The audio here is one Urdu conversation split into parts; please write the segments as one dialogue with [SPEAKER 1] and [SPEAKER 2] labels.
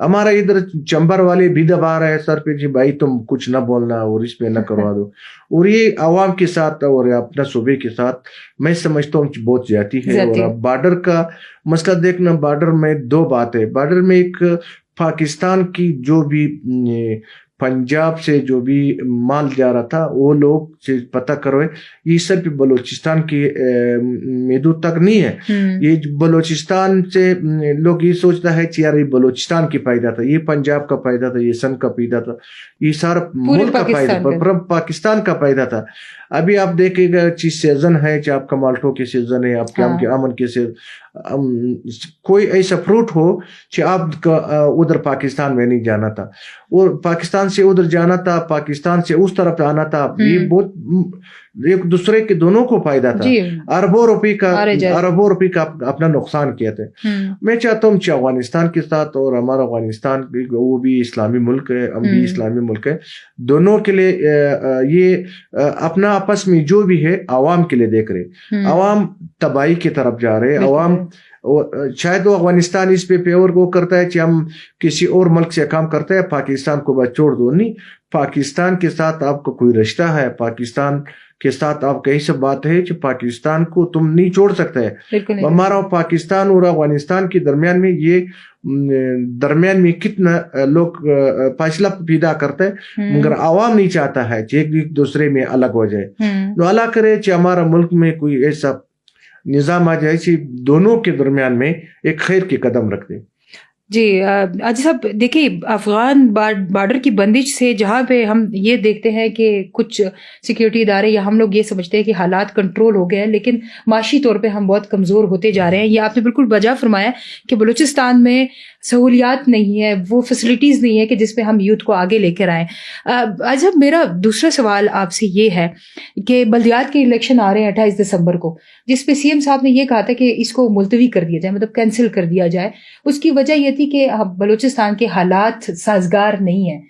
[SPEAKER 1] ہمارا ادھر چمبر والے بھی دبا رہے ہیں سر پہ جی بھائی تم کچھ نہ بولنا اور اس پہ نہ کروا دو. اور یہ عوام کے ساتھ اور اپنا صوبے کے ساتھ میں سمجھتا ہوں بہت زیادتی ہے. اور بارڈر کا مسئلہ دیکھنا, بارڈر میں دو بات ہے. بارڈر میں ایک پاکستان کی جو بھی پنجاب سے جو بھی مال جا رہا تھا وہ لوگ سے پتہ کرو, یہ صرف بلوچستان کی محدود تک نہیں ہے. یہ بلوچستان سے لوگ یہ سوچتا ہے کہ یار یہ بلوچستان کی پیدا تھا, یہ پنجاب کا پیدا تھا, یہ سندھ کا پیدا تھا, یہ سارا ملک کا پیدا تھا, پاکستان کا پیدا تھا. ابھی آپ دیکھیں گا چیز سیزن ہے, چاہے آپ کا مالٹو کی سیزن ہے, آپ کے آم کے آمن کے سیزن, کوئی ایسا فروٹ ہو کہ آپ کا ادھر پاکستان میں نہیں جانا تھا اور پاکستان سے ادھر جانا تھا, پاکستان سے اس طرف آنا تھا. یہ بہت ایک دوسرے کے دونوں کو فائدہ تھا. اربوں روپے کا اپنا نقصان کیا تھا. میں چاہتا ہوں کہ افغانستان کے ساتھ, اور ہمارا افغانستان وہ بھی اسلامی ملک ہے, ہم بھی اسلامی ملک ہے, دونوں کے لیے یہ اپنا آپس میں جو بھی ہے عوام کے لیے دیکھ رہے. عوام تباہی کی طرف جا رہے. عوام شاید وہ افغانستان اس پہ پیور کو کرتا ہے کہ ہم کسی اور ملک سے کام کرتے ہیں, پاکستان کو بس چھوڑ دو. نہیں, پاکستان کے ساتھ آپ کا کوئی رشتہ ہے, پاکستان کے ساتھ آپ کہیں سے بات ہے کہ پاکستان کو تم نہیں چھوڑ سکتے. ہمارا پاکستان اور افغانستان کے درمیان میں کتنا لوگ فاصلہ پیدا کرتے ہیں, مگر عوام نہیں چاہتا ہے کہ ایک دوسرے میں الگ ہو جائے. تو اللہ کرے کہ ہمارا ملک میں کوئی ایسا نظام آ جائے کہ دونوں کے درمیان میں ایک خیر کی قدم رکھ دے.
[SPEAKER 2] جی عاجز صاحب, دیکھیے افغان بارڈر کی بندش سے جہاں پہ ہم یہ دیکھتے ہیں کہ کچھ سیکیورٹی ادارے یا ہم لوگ یہ سمجھتے ہیں کہ حالات کنٹرول ہو گئے ہیں, لیکن معاشی طور پہ ہم بہت کمزور ہوتے جا رہے ہیں. یہ آپ نے بالکل بجا فرمایا کہ بلوچستان میں سہولیات نہیں ہے, وہ فیسلٹیز نہیں ہے کہ جس پہ ہم یوتھ کو آگے لے کر آئیں. عاجز صاحب, میرا دوسرا سوال آپ سے یہ ہے کہ بلدیات کے الیکشن آ رہے ہیں 28 دسمبر کو, جس پہ سی ایم صاحب نے یہ کہا تھا کہ اس کو ملتوی کر دیا جائے, مطلب کینسل کر دیا جائے. اس کی وجہ یہ تھی کہ بلوچستان کے حالات سازگار نہیں ہیں,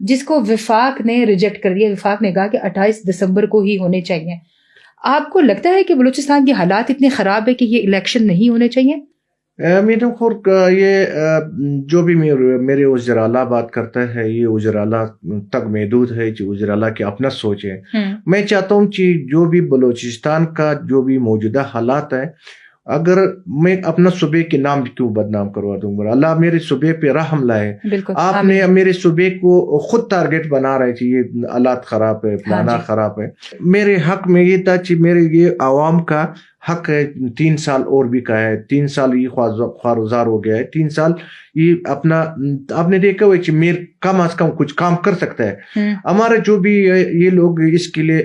[SPEAKER 2] جس کو وفاق نے ریجیکٹ کر دیا. وفاق نے کہا کہ 28 دسمبر کو ہی ہونے چاہیے. آپ کو لگتا ہے کہ بلوچستان کے حالات اتنے خراب ہے کہ یہ الیکشن نہیں ہونے چاہیے؟
[SPEAKER 1] میرے خور یہ جو بھی میرے وزراء بات کرتا ہے, یہ وزراء تک محدود ہے, جو وزراء کی اپنا سوچ ہے. میں چاہتا ہوں کہ جو بھی بلوچستان کا جو بھی موجودہ حالات ہے, اگر میں اپنا صوبے کے نام کیوں بدنام کروا دوں گا, اللہ میرے صوبے پہ رحم لائے. آپ نے میرے صوبے کو خود ٹارگٹ بنا رہے تھے, یہ حالات خراب ہے, پلانا خراب ہے. میرے حق میں یہ تھا کہ میرے یہ عوام کا حق ہے, 3 سال اور بھی کا ہے, 3 سال یہ خواروزار ہو گیا ہے, 3 سال یہ اپنا آپ نے دیکھا ہوئے کہ میر کم از کم کچھ کام کر سکتا ہے. ہمارا جو بھی یہ لوگ اس کے لیے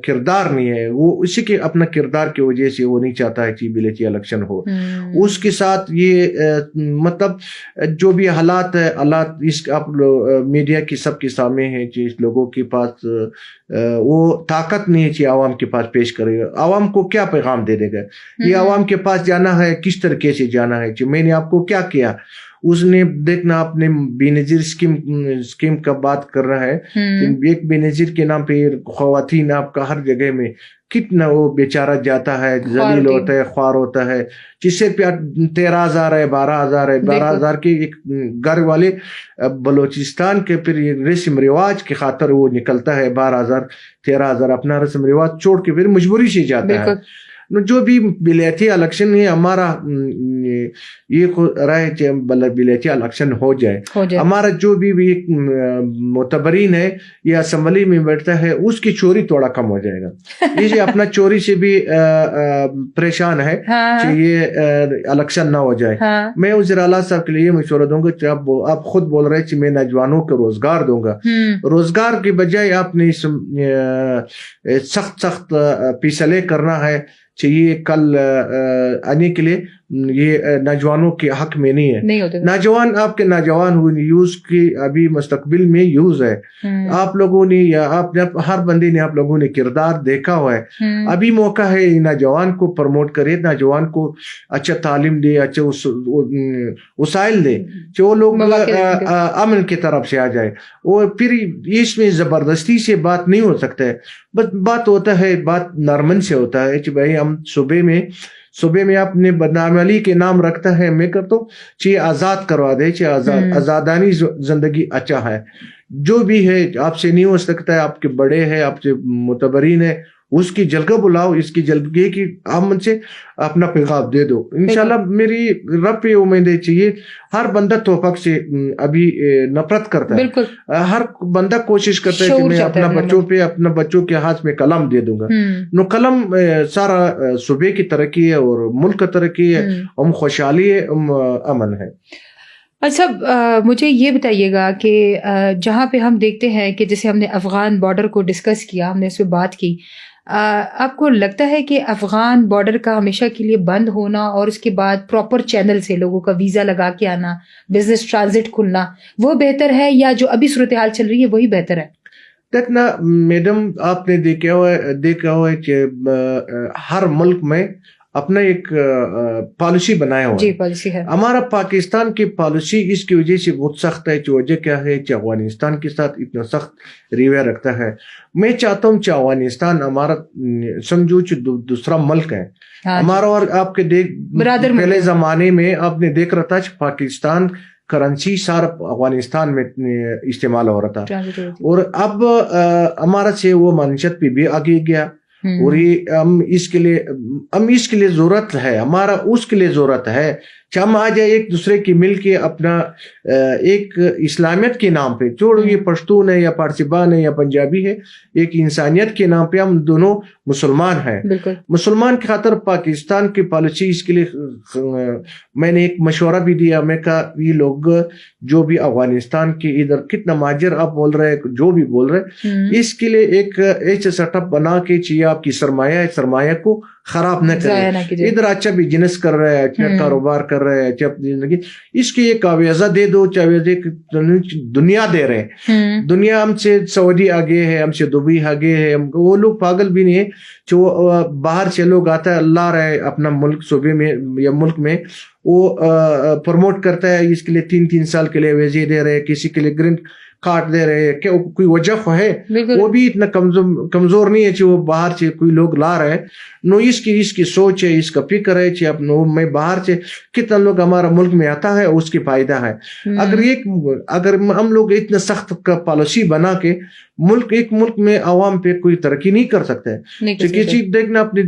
[SPEAKER 1] کردار نہیں ہے, وہ اسی کے اپنا کردار کی وجہ سے وہ نہیں چاہتا ہے کہ بلیتی الیکشن ہو. اس کے ساتھ یہ مطلب جو بھی حالات ہے, حالات اس آپ میڈیا کی سب کے سامنے ہیں کہ اس لوگوں کے پاس وہ طاقت نہیں ہے کہ عوام کے پاس پیش کرے. عوام کو کیا پیغام دے دے گا؟ یہ عوام کے پاس جانا ہے, کس طریقے سے جانا ہے کہ میں نے آپ کو کیا کیا. اس نے دیکھنا آپ نے بے نظیر اسکیم کا بات کر رہا ہے, ایک بے نظیر کے نام پہ خواتین آپ کا ہر جگہ میں کتنا وہ بیچارہ جاتا ہے, ذلیل ہوتا ہے, خوار ہوتا ہے, جس سے 13,000 ہے, 12,000 ہے, 12,000 کے ایک گھر والے بلوچستان کے پھر رسم رواج کی خاطر وہ نکلتا ہے, 12,000 13,000 اپنا رسم رواج چھوڑ کے پھر مجبوری سے جاتا ہے. جو بھی بلیتی الیکشن ہے ہمارا یہ رائے کہ بلیتی الیکشن ہو جائے. ہمارا جو بھی معتبرین ہے یہ اسمبلی میں بیٹھتا ہے, اس کی چوری تھوڑا کم ہو جائے گا. یہ اپنا چوری سے بھی پریشان ہے کہ یہ الیکشن نہ ہو جائے. میں وزراء صاحب کے لیے یہ مشورہ دوں گا کہ آپ خود بول رہے کہ میں نوجوانوں کو روزگار دوں گا. روزگار کے بجائے آپ نے سخت فیصلے کرنا ہے چاہیے کل آنے کے لیے. یہ نوجوانوں کے حق میں نہیں ہے. نوجوان آپ کے نوجوان یوز کی ابھی مستقبل میں یوز ہے. آپ لوگوں نے یا آپ ہر بندے نے آپ لوگوں نے کردار دیکھا ہوا ہے. ابھی موقع ہے نوجوان کو پروموٹ کرے, نوجوان کو اچھا تعلیم دے, اچھا وسائل دے کہ وہ لوگ امن کی طرف سے آ جائے. اور پھر اس میں زبردستی سے بات نہیں ہو سکتا ہے, بس بات ہوتا ہے, بات نرمن سے ہوتا ہے کہ بھائی ہم صوبے میں صبح میں اپنے بدنامی کے نام رکھتا ہے، میں کرتا ہوں چاہیے آزاد کروا دے، چاہیے آزادانی زندگی اچھا ہے. جو بھی ہے آپ سے نہیں ہو سکتا ہے، آپ کے بڑے ہیں، آپ سے متبرین ہے، اس کی جلگہ بلاؤ، اس کی جلگے کی امن سے اپنا پیغام دے دو. انشاءاللہ میری رب پہ امید چاہیے. ہر بندہ توفق سے ابھی نفرت کرتا ہے،
[SPEAKER 2] بالکل
[SPEAKER 1] ہر بندہ کوشش کرتا ہے کہ میں اپنا بچوں کے ہاتھ میں قلم دے دوں گا. نو قلم سارا صوبے کی ترقی ہے اور ملک کا ترقی ہے، خوشحالی ہے، امن ہے.
[SPEAKER 2] اچھا مجھے یہ بتائیے گا کہ جہاں پہ ہم دیکھتے ہیں کہ جیسے ہم نے افغان بارڈر کو ڈسکس کیا، ہم نے اس پہ بات کی، آپ کو لگتا ہے کہ افغان بارڈر کا ہمیشہ کے لیے بند ہونا اور اس کے بعد پراپر چینل سے لوگوں کا ویزا لگا کے آنا، بزنس ٹرانزٹ کھلنا، وہ بہتر ہے یا جو ابھی صورتحال چل رہی ہے وہی بہتر ہے؟
[SPEAKER 1] دیکھنا میڈم، آپ نے دیکھا ہوا ہے کہ ہر ملک میں اپنا ایک پالیسی بنایا ہوا ہے.
[SPEAKER 2] جی پالیسی ہے.
[SPEAKER 1] ہمارا پاکستان کی پالیسی اس کی وجہ سے بہت سخت ہے. وجہ کیا ہے کہ افغانستان کے ساتھ اتنا سخت رویہ رکھتا ہے. میں چاہتا ہوں کہ افغانستان ہمارا سمجھو دوسرا ملک ہے ہمارا. اور آپ کے پہلے زمانے میں آپ نے دیکھ رہا تھا کہ پاکستان کرنسی سارا افغانستان میں استعمال ہو رہا تھا، اور اب ہمارا سے وہ معیشت پہ بھی آگے گیا. اور یہ ہم اس کے لیے ضرورت ہے، ہمارا اس کے لیے ضرورت ہے کہ ہم آ جائے ایک دوسرے کی مل کے اپنا ایک اسلامیت کے نام پہ، چھوڑو یہ پشتون ہے یا پارسیبان ہے یا پنجابی ہے، ایک انسانیت کے نام پہ ہم دونوں مسلمان ہیں. مسلمان کی خاطر پاکستان کی پالیسی اس کے لیے میں نے ایک مشورہ بھی دیا. میں کہا یہ لوگ جو بھی افغانستان کے ادھر کتنا مہاجر آپ بول رہے ہیں، جو بھی بول رہے، اس کے لیے ایک ایسا سیٹ اپ بنا کے چاہیے آپ کی سرمایہ کو خراب نہ کرے. ادھر اچھا بزنس کر رہے ہیں، اچھا کاروبار کر رہے ہیں، اچھا اپنی زندگی، اس کی ایک آویزہ دے دو. دنیا دے رہے ہیں، دنیا ہم سے سعودی آگے ہے، ہم سے دبئی آگے ہے. وہ لوگ پاگل بھی نہیں ہے جو باہر سے لوگ آتا ہے، لا رہے اپنا ملک صوبے میں یا ملک میں، وہ پروموٹ کرتا ہے. اس کے لیے 3 سال کے لیے ویزے دے رہے، کسی کے لیے گرین کارڈ دے رہے. کہ کوئی وجہ ہے، وہ بھی اتنا کمزور نہیں ہے کہ وہ باہر سے کوئی لوگ لا رہے. نو اس کی سوچ ہے، اس کا فکر ہے کہ اب میں باہر سے کتنا لوگ ہمارا ملک میں آتا ہے، اس کی فائدہ ہے. اگر ہم لوگ اتنا سخت کا پالیسی بنا کے ایک ملک میں عوام پہ کوئی ترقی نہیں کر سکتے. کسی دیکھنا اپنی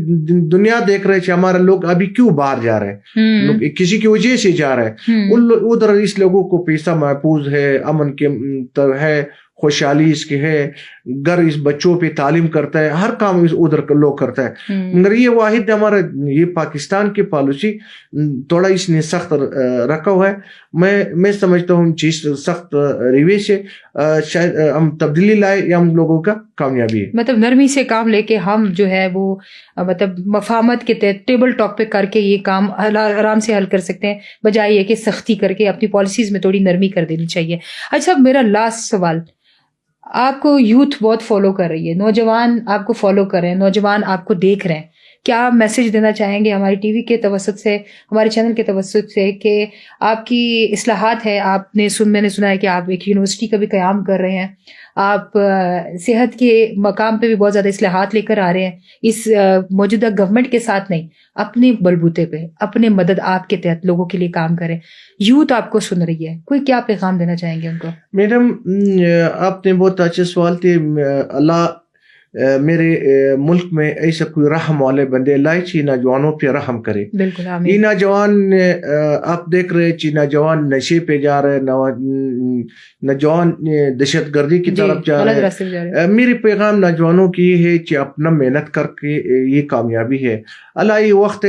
[SPEAKER 1] دنیا دیکھ رہے کہ ہمارے لوگ ابھی کیوں باہر جا رہے ہیں، کسی کی وجہ سے جا رہے ہیں. ادھر اس لوگوں کو پیسہ محفوظ ہے، امن کے ہے، خوشحالی اس کی ہے، گھر اس بچوں پہ تعلیم کرتا ہے، ہر کام ادھر لوگ کرتا ہے. مگر یہ واحد ہمارا یہ پاکستان کی پالیسی تھوڑا اس نے سخت رکھا ہوا ہے. میں سمجھتا ہوں چیز سخت رویے سے شاید ہم تبدیلی لائے یا ہم لوگوں کا کامیابی ہے.
[SPEAKER 2] مطلب نرمی سے کام لے کے ہم جو ہے وہ مطلب مفاہمت کے تحت ٹیبل ٹاک پہ کر کے یہ کام آرام سے حل کر سکتے ہیں، بجائے یہ کہ سختی کر کے اپنی پالیسیز میں تھوڑی نرمی کر دینی چاہیے. اچھا میرا لاسٹ سوال، آپ کو یوتھ بہت فالو کر رہی ہے، نوجوان آپ کو فالو کر رہے ہیں، نوجوان آپ کو دیکھ رہے ہیں، کیا آپ میسج دینا چاہیں گے ہماری ٹی وی کے توسط سے، ہمارے چینل کے توسط سے، کہ آپ کی اصلاحات ہے، میں نے سنا ہے کہ آپ ایک یونیورسٹی کا بھی قیام کر رہے ہیں، آپ صحت کے مقام پہ بھی بہت زیادہ اصلاحات لے کر آ رہے ہیں، اس موجودہ گورنمنٹ کے ساتھ نہیں، اپنے بلبوتے پہ، اپنے مدد آپ کے تحت لوگوں کے لیے کام کریں. یوتھ آپ کو سن رہی ہے، کوئی کیا پیغام دینا چاہیں گے ان کو؟
[SPEAKER 1] میڈم آپ نے بہت اچھے سوال تھے. اللہ میرے ملک میں ایسا کوئی رحم والے بندے لائے چی نوجوانوں پہ رحم کرے.
[SPEAKER 2] بالکل
[SPEAKER 1] یہ نوجوان آپ دیکھ رہے چی نوجوان نشے پہ جا رہے، نوجوان دہشت گردی کی طرف جا رہے. میری پیغام نوجوانوں کی ہے کہ اپنا محنت کر کے یہ کامیابی ہے. اللہ یہ وقت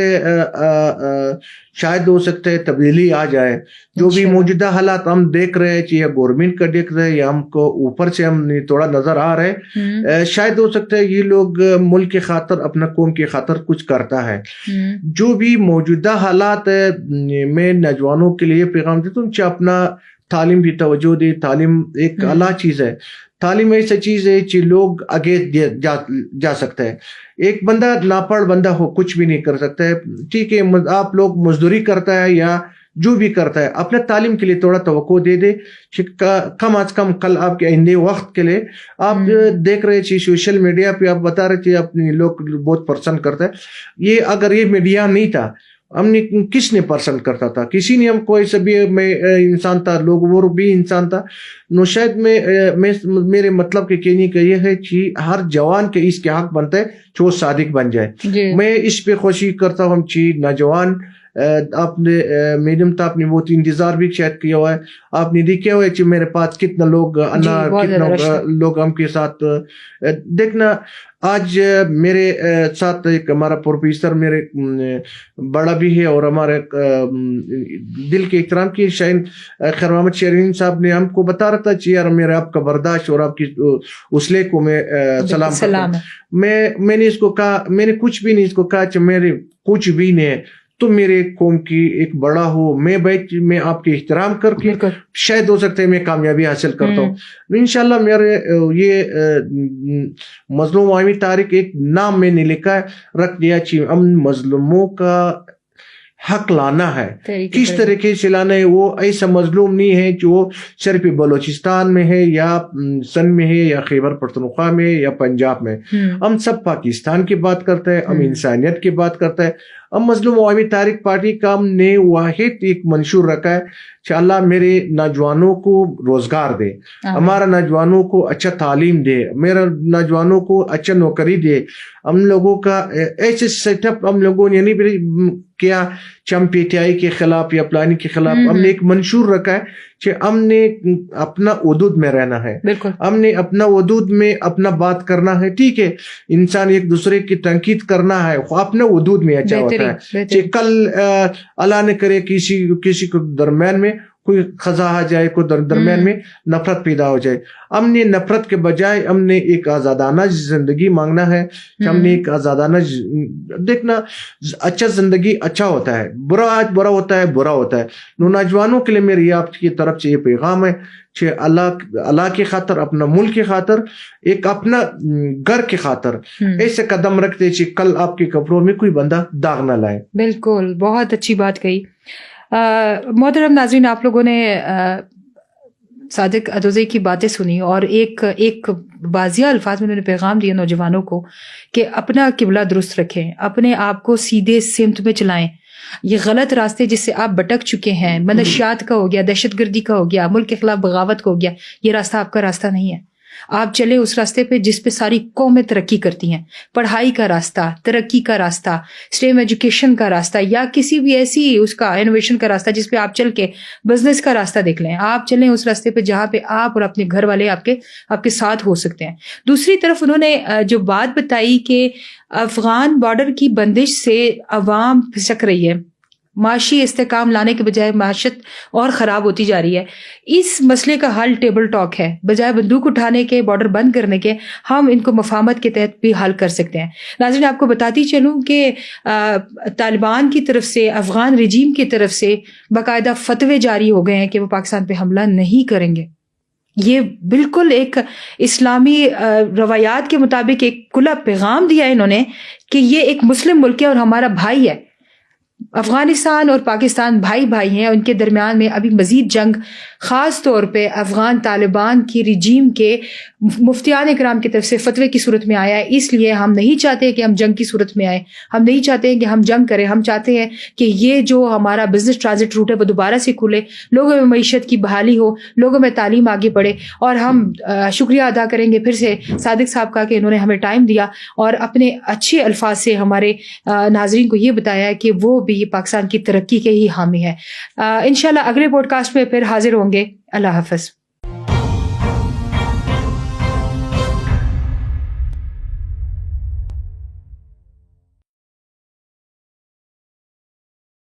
[SPEAKER 1] شاید ہو سکتا ہے تبدیلی آ جائے. جو بھی موجودہ حالات ہم دیکھ رہے ہیں یا گورنمنٹ کا دیکھ رہے ہیں یا ہم کو اوپر سے ہم تھوڑا نظر آ رہے، شاید ہو سکتا ہے یہ لوگ ملک کے خاطر، اپنا قوم کے خاطر کچھ کرتا ہے. جو بھی موجودہ حالات ہے، میں نوجوانوں کے لیے پیغام دیتا ہوں کہ اپنا تعلیم بھی توجہ دے. تعلیم ایک اعلیٰ چیز ہے. تعلیم ایسا چیز ہے کہ لوگ آگے جا سکتا ہے. ایک بندہ ناپڑھ بندہ ہو کچھ بھی نہیں کر سکتا ہے. ٹھیک ہے آپ لوگ مزدوری کرتا ہے یا جو بھی کرتا ہے اپنے تعلیم کے لیے تھوڑا توقع دے دے، کم از کم کل آپ کے آئندے وقت کے لیے. آپ دیکھ رہے تھے سوشل میڈیا پہ، آپ بتا رہے تھے اپنے لوگ بہت پسند کرتا ہے. یہ اگر یہ میڈیا نہیں تھا، ہم نے کس نے پسند کرتا تھا؟ کسی نے. ہم کوئی سبھی میں انسان تھا، لوگ وہ بھی انسان تھا. نو شاید میں میرے مطلب کہ کہنے کا یہ ہے کہ ہر جوان کے اس کے حق بنتا ہے کہ وہ صادق بن جائے. میں اس پہ خوشی کرتا ہوں کہ نوجوان آپ نے میڈم تو آپ نے بہت انتظار بھی شاید کیا ہوا ہے. آپ نے دیکھا ہوا ہے کہ میرے پاس کتنا لوگ کتنا لوگ ہم کے ساتھ دیکھنا. آج میرے ساتھ ایک ہمارا پروفیسر میرے بڑا بھی ہے اور ہمارے دل کے احترام کی شاہین خیر محمد شرین صاحب نے ہم کو بتا رہا تھا کہ یار میرے آپ کا برداشت اور آپ کی حوصلے کو میں سلام کرتا ہوں. میں نے اس کو کہا، میں نے کچھ بھی نہیں اس کو کہا کہ میرے کچھ بھی نہیں ہے، تو میرے قوم کی ایک بڑا ہو، میں آپ کے احترام کر کے شاید ہو سکتا ہے میں کامیابی حاصل کرتا ہوں. انشاءاللہ میرے یہ مظلوم عوامی تاریخ ایک نام میں نے لکھا ہے، رکھ دیا کہ ہم مظلوموں کا حق لانا ہے. کس طریقے سے لانا ہے؟ وہ ایسا مظلوم نہیں ہے کہ وہ صرف بلوچستان میں ہے یا سندھ میں ہے یا خیبر پختونخوا میں یا پنجاب میں. ہم سب پاکستان کی بات کرتے ہیں، ہم انسانیت کی بات کرتے ہیں. ہم مظلوم عوامی تاریخ پارٹی کا ہم نے واحد ایک منشور رکھا ہے کہ اللہ میرے نوجوانوں کو روزگار دے، ہمارا نوجوانوں کو اچھا تعلیم دے، میرا نوجوانوں کو اچھا نوکری دے. ہم لوگوں کا ایسے سیٹ اپ ہم لوگوں نے نہیں کیا کہ ہم پی ٹی آئی کے خلاف یا پلانی کے خلاف. ہم نے ایک منشور رکھا ہے کہ ہم نے اپنا حدود میں رہنا ہے، ہم نے اپنا حدود میں اپنا بات کرنا ہے. ٹھیک ہے، انسان ایک دوسرے کی تنقید کرنا ہے، اپنے حدود میں اچھا ہوتا ہے کہ کل اللہ نہ کرے کسی کو درمیان میں کوئی خزا آ جائے، کوئی درمیان میں نفرت پیدا ہو جائے. ہم نے نفرت کے بجائے ہم نے ایک آزادانہ زندگی مانگنا ہے کہ ہم نے ایک آزادانہ دیکھنا. اچھا زندگی اچھا ہوتا ہے، برا آج برا ہوتا ہے، برا ہوتا ہے. نوجوانوں کے لیے میری آپ کی طرف سے یہ پیغام ہے کہ اللہ کی خاطر، اپنا ملک کی خاطر، ایک اپنا گھر کی خاطر ایسے قدم رکھتے کہ کل آپ کے کپڑوں میں کوئی بندہ داغ نہ لائے.
[SPEAKER 2] بالکل، بہت اچھی بات کہی. محترم ناظرین، آپ لوگوں نے صادق ادوزئی کی باتیں سنی اور ایک واضح الفاظ میں انہوں نے پیغام دیا نوجوانوں کو کہ اپنا قبلہ درست رکھیں، اپنے آپ کو سیدھے سمت میں چلائیں. یہ غلط راستے جس سے آپ بھٹک چکے ہیں، منشیات کا ہو گیا، دہشت گردی کا ہو گیا، ملک کے خلاف بغاوت کا ہو گیا، یہ راستہ آپ کا راستہ نہیں ہے. آپ چلے اس راستے پہ جس پہ ساری قومیں ترقی کرتی ہیں، پڑھائی کا راستہ، ترقی کا راستہ، اسٹیم ایجوکیشن کا راستہ، یا کسی بھی ایسی اس کا انوویشن کا راستہ جس پہ آپ چل کے بزنس کا راستہ دیکھ لیں. آپ چلیں اس راستے پہ جہاں پہ آپ اور اپنے گھر والے آپ کے ساتھ ہو سکتے ہیں. دوسری طرف انہوں نے جو بات بتائی کہ افغان بارڈر کی بندش سے عوام پھسک رہی ہے، معاشی استحکام لانے کے بجائے معیشت اور خراب ہوتی جا رہی ہے. اس مسئلے کا حل ٹیبل ٹاک ہے، بجائے بندوق اٹھانے کے، بارڈر بند کرنے کے، ہم ان کو مفاہمت کے تحت بھی حل کر سکتے ہیں. ناظرین، آپ کو بتاتی چلوں کہ طالبان کی طرف سے، افغان رجیم کی طرف سے باقاعدہ فتوے جاری ہو گئے ہیں کہ وہ پاکستان پہ حملہ نہیں کریں گے. یہ بالکل ایک اسلامی روایات کے مطابق ایک کھلا پیغام دیا ہے انہوں نے کہ یہ ایک مسلم ملک ہے اور ہمارا بھائی ہے. افغانستان اور پاکستان بھائی ہیں، ان کے درمیان میں ابھی مزید جنگ، خاص طور پہ افغان طالبان کی رجیم کے مفتیان اکرام کی طرف سے فتوے کی صورت میں آیا ہے. اس لیے ہم نہیں چاہتے کہ ہم جنگ کی صورت میں آئیں، ہم نہیں چاہتے ہیں کہ ہم جنگ کریں. ہم چاہتے ہیں کہ یہ جو ہمارا بزنس ٹرانزٹ روٹ ہے وہ دوبارہ سے کھلے، لوگوں میں معیشت کی بحالی ہو، لوگوں میں تعلیم آگے بڑھے. اور ہم شکریہ ادا کریں گے پھر سے صادق صاحب کا کہ انہوں نے ہمیں ٹائم دیا اور اپنے اچھے الفاظ سے ہمارے ناظرین کو یہ بتایا کہ وہ بھی پاکستان کی ترقی کے ہی حامی ہے. انشاءاللہ اگلے پوڈ کاسٹ میں پھر حاضر ہوں گے. اللہ حافظ.